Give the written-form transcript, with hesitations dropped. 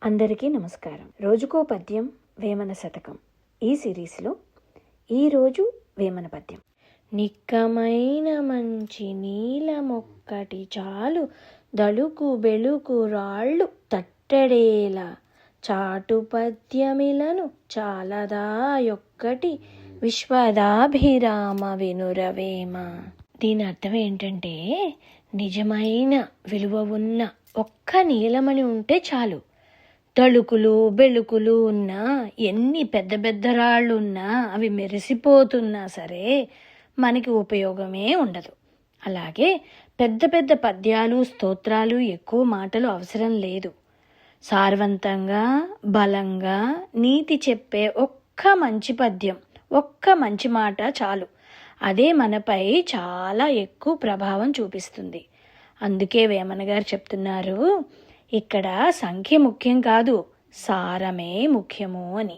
అందరికీ నమస్కారం. రోజుకో పద్యం వేమన శతకం ఈ సిరీస్లో ఈరోజు వేమన పద్యం. నిక్కమైన మంచి నీలమొక్కటి చాలు, దళుకు బెళుకు రాళ్ళు తట్టడేలా, చాటు పద్యమిలను చాలదా యొక్కటి, విశ్వదాభిరామ వినురవేమ. దీని అర్థం ఏంటంటే, నిజమైన విలువ ఉన్న ఒక్క నీలమణి ఉంటే చాలు, తళుకులు బెళుకులు ఉన్నా, ఎన్ని పెద్ద పెద్ద రాళ్ళు ఉన్నా, అవి మెరిసిపోతున్నా సరే మనకి ఉపయోగమే ఉండదు. అలాగే పెద్ద పెద్ద పద్యాలు స్తోత్రాలు ఎక్కువ మాటలు అవసరం లేదు. సారవంతంగా బలంగా నీతి చెప్పే ఒక్క మంచి పద్యం, ఒక్క మంచి మాట చాలు, అదే మనపై చాలా ఎక్కువ ప్రభావం చూపిస్తుంది. అందుకే వేమన గారు చెప్తున్నారు, ఇక్కడ సంఖ్య ముఖ్యం కాదు, సారమే ముఖ్యము అని.